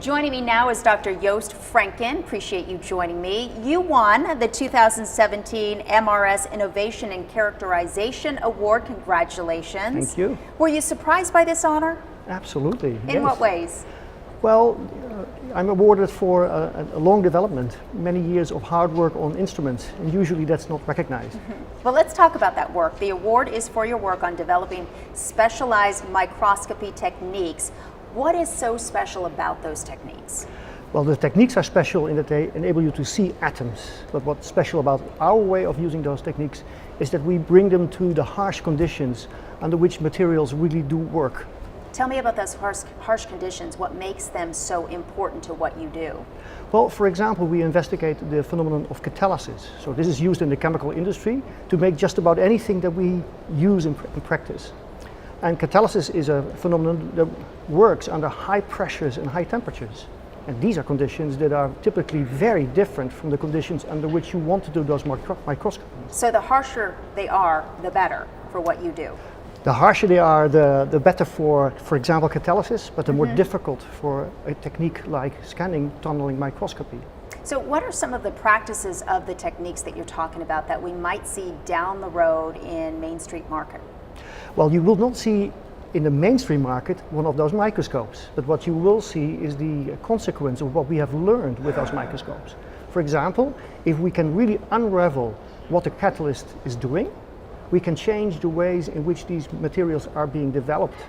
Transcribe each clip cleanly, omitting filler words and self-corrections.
Joining me now is Dr. Joost Frenken. Appreciate you joining me. You won the 2017 MRS Innovation and Characterization Award. Congratulations. Thank you. Were you surprised by this honor? Absolutely. In what ways? Well, I'm awarded for a long development, many years of hard work on instruments, and usually that's not recognized. Well, let's talk about that work. The award is for your work on developing specialized microscopy techniques. What is so special about those techniques? Well, the techniques are special in that they enable you to see atoms. But what's special about our way of using those techniques is that we bring them to the harsh conditions under which materials really do work. Tell me about those harsh conditions. What makes them so important to what you do? Well, for example, we investigate the phenomenon of catalysis. So this is used in the chemical industry to make just about anything that we use in practice. And catalysis is a phenomenon that works under high pressures and high temperatures. And these are conditions that are typically very different from the conditions under which you want to do those microscopies. So the harsher they are, the better for what you do. The harsher they are, the better for example, catalysis, but the more difficult for a technique like scanning tunneling microscopy. So what are some of the practices of the techniques that you're talking about that we might see down the road in Main Street market? Well, you will not see in the mainstream market one of those microscopes, but what you will see is the consequence of what we have learned with those microscopes. For example, if we can really unravel what the catalyst is doing, we can change the ways in which these materials are being developed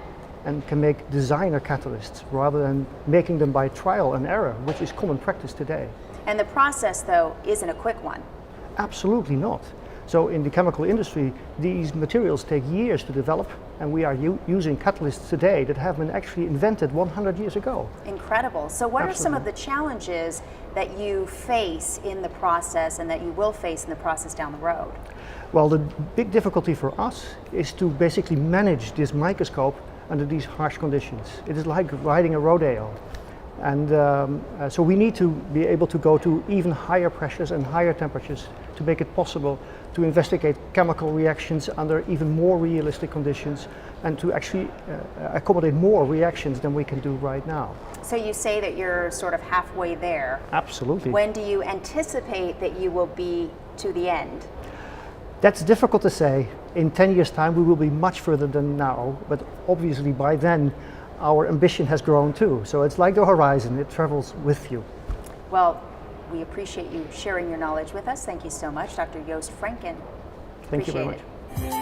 and can make designer catalysts rather than making them by trial and error, which is common practice today. And the process, though, isn't a quick one. Absolutely not. So in the chemical industry, these materials take years to develop, and we are using catalysts today that have been actually invented 100 years ago. Incredible. So what Absolutely. are some of the challenges that you face in the process and that you will face in the process down the road? Well, the big difficulty for us is to basically manage this microscope under these harsh conditions. It is like riding a rodeo. And so we need to be able to go to even higher pressures and higher temperatures to make it possible to investigate chemical reactions under even more realistic conditions and to actually accommodate more reactions than we can do right now. So you say that you're sort of halfway there. Absolutely. When do you anticipate that you will be to the end? That's difficult to say. In 10 years' time we will be much further than now, but obviously by then our ambition has grown too. So it's like the horizon, it travels with you. Well, we appreciate you sharing your knowledge with us. Thank you so much, Dr. Joost Frenken. Thank you very Appreciate much. it.